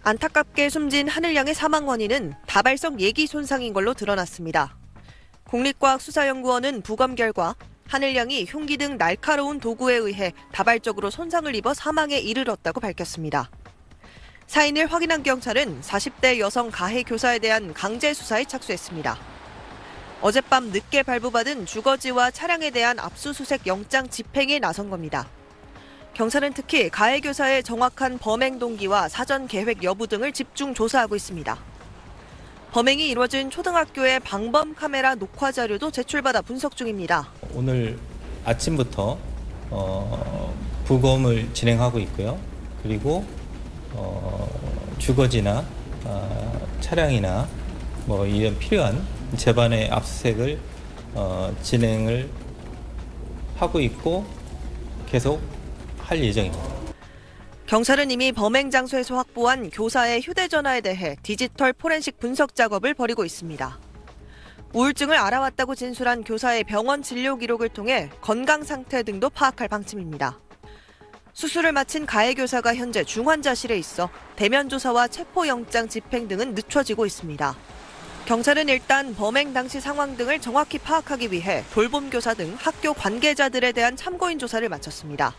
안타깝게 숨진 하늘양의 사망 원인은 다발성 예기 손상인 걸로 드러났습니다. 국립과학수사연구원은 부검 결과 하늘양이 흉기 등 날카로운 도구에 의해 다발적으로 손상을 입어 사망에 이르렀다고 밝혔습니다. 사인을 확인한 경찰은 40대 여성 가해 교사에 대한 강제 수사에 착수했습니다. 어젯밤 늦게 발부받은 주거지와 차량에 대한 압수수색 영장 집행에 나선 겁니다. 경찰은 특히 가해 교사의 정확한 범행 동기와 사전 계획 여부 등을 집중 조사하고 있습니다. 범행이 이루어진 초등학교의 방범 카메라 녹화 자료도 제출받아 분석 중입니다. 오늘 아침부터 부검을 진행하고 있고요. 그리고 주거지나 차량이나 이런 필요한 재반의 압수수색을 진행을 하고 있고 계속 할 예정입니다. 경찰은 이미 범행 장소에서 확보한 교사의 휴대전화에 대해 디지털 포렌식 분석 작업을 벌이고 있습니다. 우울증을 알아왔다고 진술한 교사의 병원 진료 기록을 통해 건강 상태 등도 파악할 방침입니다. 수술을 마친 가해 교사가 현재 중환자실에 있어 대면 조사와 체포영장 집행 등은 늦춰지고 있습니다. 경찰은 일단 범행 당시 상황 등을 정확히 파악하기 위해 돌봄 교사 등 학교 관계자들에 대한 참고인 조사를 마쳤습니다.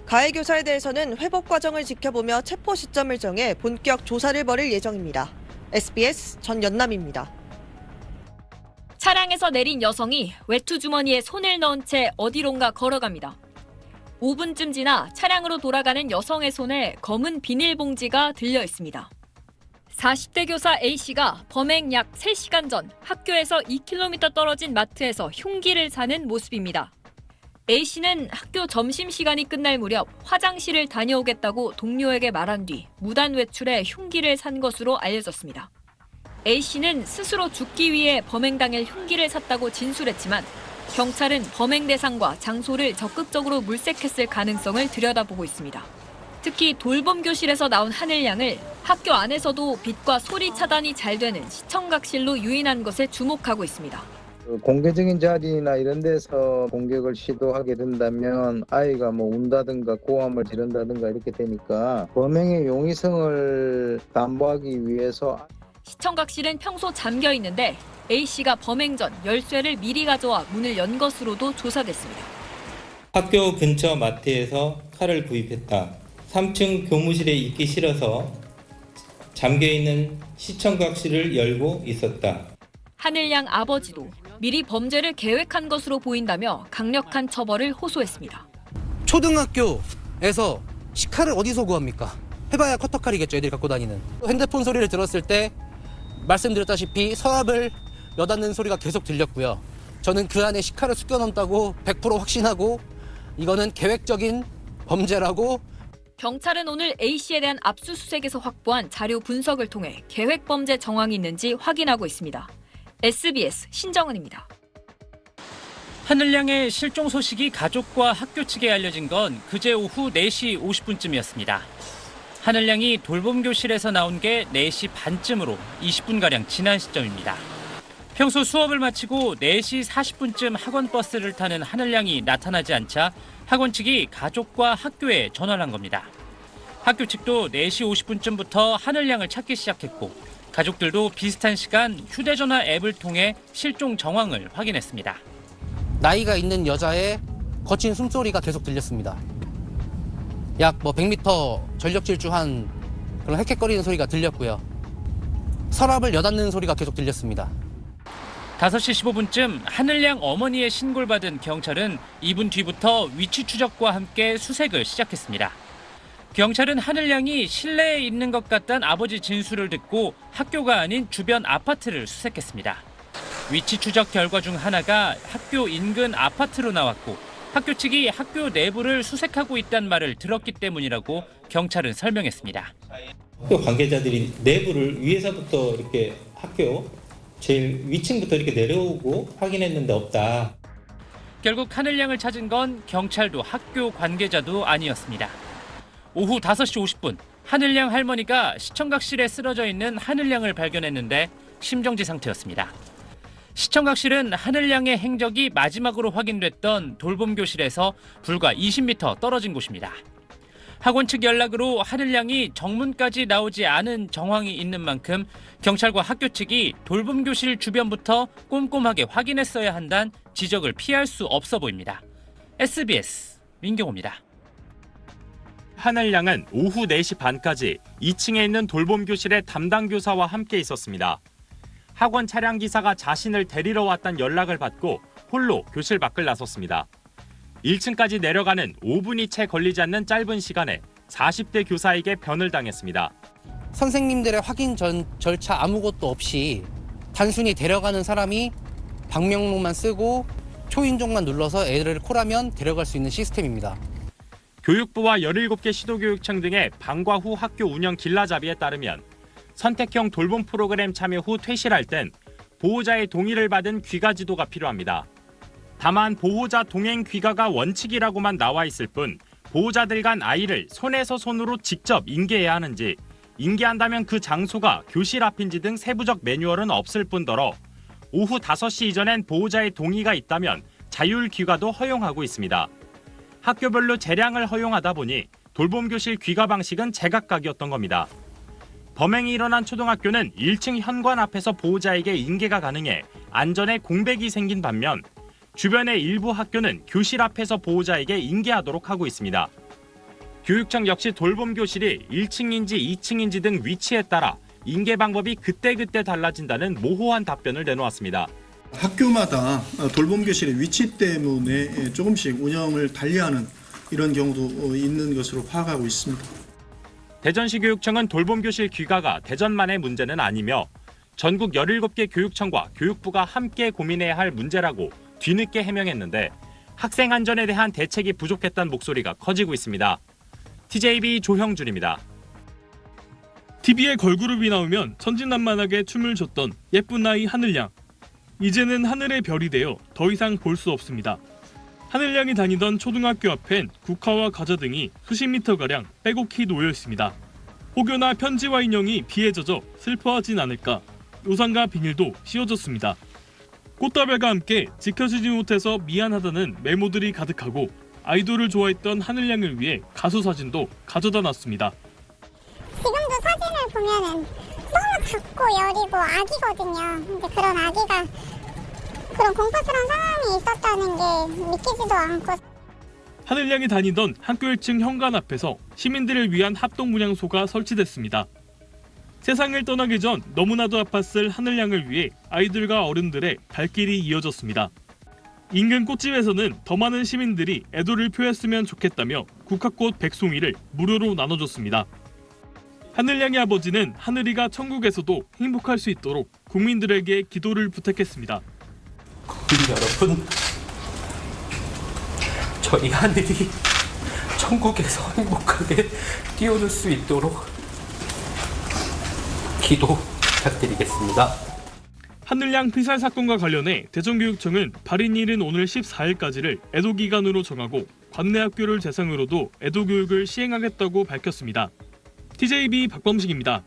가해 교사에 대해서는 회복 과정을 지켜보며 체포 시점을 정해 본격 조사를 벌일 예정입니다. SBS 전연남입니다. 차량에서 내린 여성이 외투 주머니에 손을 넣은 채 어디론가 걸어갑니다. 5분쯤 지나 차량으로 돌아가는 여성의 손에 검은 비닐봉지가 들려 있습니다. 40대 교사 A씨가 범행 약 3시간 전 학교에서 2km 떨어진 마트에서 흉기를 사는 모습입니다. A씨는 학교 점심시간이 끝날 무렵 화장실을 다녀오겠다고 동료에게 말한 뒤 무단 외출해 흉기를 산 것으로 알려졌습니다. A씨는 스스로 죽기 위해 범행 당일 흉기를 샀다고 진술했지만 경찰은 범행 대상과 장소를 적극적으로 물색했을 가능성을 들여다보고 있습니다. 특히 돌봄 교실에서 나온 하늘양을 학교 안에서도 빛과 소리 차단이 잘 되는 시청각실로 유인한 것에 주목하고 있습니다. 공개적인 자리나 이런 데서 공격을 시도하게 된다면 아이가 운다든가 고함을 지른다든가 이렇게 되니까 범행의 용의성을 담보하기 위해서 시청각실은 평소 잠겨 있는데 A씨가 범행 전 열쇠를 미리 가져와 문을 연 것으로도 조사됐습니다. 학교 근처 마트에서 칼을 구입했다. 3층 교무실에 있기 싫어서 잠겨있는 시청각실을 열고 있었다. 하늘양 아버지도 미리 범죄를 계획한 것으로 보인다며 강력한 처벌을 호소했습니다. 초등학교에서 시칼을 어디서 구합니까? 해봐야 커터칼이겠죠, 애들이 갖고 다니는. 핸드폰 소리를 들었을 때 말씀드렸다시피 서랍을 여닫는 소리가 계속 들렸고요. 저는 그 안에 시칼을 숨겨놓았다고 100% 확신하고 이거는 계획적인 범죄라고. 경찰은 오늘 A씨에 대한 압수수색에서 확보한 자료 분석을 통해 계획범죄 정황이 있는지 확인하고 있습니다. SBS 신정은입니다. 하늘양의 실종 소식이 가족과 학교 측에 알려진 건 그제 오후 4시 50분쯤이었습니다. 하늘양이 돌봄 교실에서 나온 게 4시 반쯤으로 20분가량 지난 시점입니다. 평소 수업을 마치고 4시 40분쯤 학원 버스를 타는 하늘양이 나타나지 않자 학원 측이 가족과 학교에 전화를 한 겁니다. 학교 측도 4시 50분쯤부터 하늘양을 찾기 시작했고 가족들도 비슷한 시간 휴대전화 앱을 통해 실종 정황을 확인했습니다. 나이가 있는 여자의 거친 숨소리가 계속 들렸습니다. 약 100m 전력 질주한 그런 헥헥거리는 소리가 들렸고요. 서랍을 여닫는 소리가 계속 들렸습니다. 5시 15분쯤 하늘양 어머니의 신고를 받은 경찰은 2분 뒤부터 위치 추적과 함께 수색을 시작했습니다. 경찰은 하늘양이 실내에 있는 것 같다는 아버지 진술을 듣고 학교가 아닌 주변 아파트를 수색했습니다. 위치 추적 결과 중 하나가 학교 인근 아파트로 나왔고 학교 측이 학교 내부를 수색하고 있다는 말을 들었기 때문이라고 경찰은 설명했습니다. 학교 관계자들이 내부를 위에서부터 이렇게 학교 제일 위층부터 이렇게 내려오고 확인했는데 없다. 결국 하늘양을 찾은 건 경찰도 학교 관계자도 아니었습니다. 오후 5시 50분 하늘양 할머니가 시청각실에 쓰러져 있는 하늘양을 발견했는데 심정지 상태였습니다. 시청각실은 하늘양의 행적이 마지막으로 확인됐던 돌봄 교실에서 불과 20m 떨어진 곳입니다. 학원 측 연락으로 하늘양이 정문까지 나오지 않은 정황이 있는 만큼 경찰과 학교 측이 돌봄교실 주변부터 꼼꼼하게 확인했어야 한다는 지적을 피할 수 없어 보입니다. SBS 민경호입니다. 하늘양은 오후 4시 반까지 2층에 있는 돌봄교실의 담당 교사와 함께 있었습니다. 학원 차량 기사가 자신을 데리러 왔다는 연락을 받고 홀로 교실 밖을 나섰습니다. 1층까지 내려가는 5분이 채 걸리지 않는 짧은 시간에 40대 교사에게 변을 당했습니다. 선생님들의 확인 절차 아무것도 없이 단순히 데려가는 사람이 방명록만 쓰고 초인종만 눌러서 애들을 콜하면 데려갈 수 있는 시스템입니다. 교육부와 17개 시도교육청 등의 방과 후 학교 운영 길라잡이에 따르면 선택형 돌봄 프로그램 참여 후 퇴실할 땐 보호자의 동의를 받은 귀가 지도가 필요합니다. 다만 보호자 동행 귀가가 원칙이라고만 나와 있을 뿐 보호자들 간 아이를 손에서 손으로 직접 인계해야 하는지, 인계한다면 그 장소가 교실 앞인지 등 세부적 매뉴얼은 없을 뿐더러 오후 5시 이전엔 보호자의 동의가 있다면 자율 귀가도 허용하고 있습니다. 학교별로 재량을 허용하다 보니 돌봄교실 귀가 방식은 제각각이었던 겁니다. 범행이 일어난 초등학교는 1층 현관 앞에서 보호자에게 인계가 가능해 안전에 공백이 생긴 반면 주변의 일부 학교는 교실 앞에서 보호자에게 인계하도록 하고 있습니다. 교육청 역시 돌봄교실이 1층인지 2층인지 등 위치에 따라 인계 방법이 그때그때 달라진다는 모호한 답변을 내놓았습니다. 학교마다 돌봄교실의 위치 때문에 조금씩 운영을 달리하는 이런 경우도 있는 것으로 파악하고 있습니다. 대전시 교육청은 돌봄교실 귀가가 대전만의 문제는 아니며 전국 17개 교육청과 교육부가 함께 고민해야 할 문제라고 뒤늦게 해명했는데 학생 안전에 대한 대책이 부족했다는 목소리가 커지고 있습니다. TJB 조형준입니다. TV에 걸그룹이 나오면 천진난만하게 춤을 췄던 예쁜 아이 하늘양. 이제는 하늘의 별이 되어 더 이상 볼 수 없습니다. 하늘양이 다니던 초등학교 앞엔 국화와 과자 등이 수십 미터가량 빼곡히 놓여 있습니다. 혹여나 편지와 인형이 비에 젖어 슬퍼하진 않을까 우산과 비닐도 씌워졌습니다. 꽃다발과 함께 지켜주지 못해서 미안하다는 메모들이 가득하고 아이돌을 좋아했던 하늘양을 위해 가수 사진도 가져다 놨습니다. 지금도 사진을 보면은 너무 작고 여리고 아기거든요. 근데 그런 아기가 그런 공포스러운 상황이 있었다는 게 믿기지도 않고. 하늘양이 다니던 학교 1층 현관 앞에서 시민들을 위한 합동분향소가 설치됐습니다. 세상을 떠나기 전 너무나도 아팠을 하늘양을 위해 아이들과 어른들의 발길이 이어졌습니다. 인근 꽃집에서는 더 많은 시민들이 애도를 표했으면 좋겠다며 국화꽃 100송이를 무료로 나눠줬습니다. 하늘양의 아버지는 하늘이가 천국에서도 행복할 수 있도록 국민들에게 기도를 부탁했습니다. 국민 여러분, 저희 하늘이 천국에서 행복하게 뛰어놀 수 있도록 기도 부탁드리겠습니다. 하늘양 피살 사건과 관련해 대전교육청은 발인일은 오늘 14일까지를 애도기간으로 정하고 관내 학교를 대상으로도 애도교육을 시행하겠다고 밝혔습니다. TJB 박범식입니다.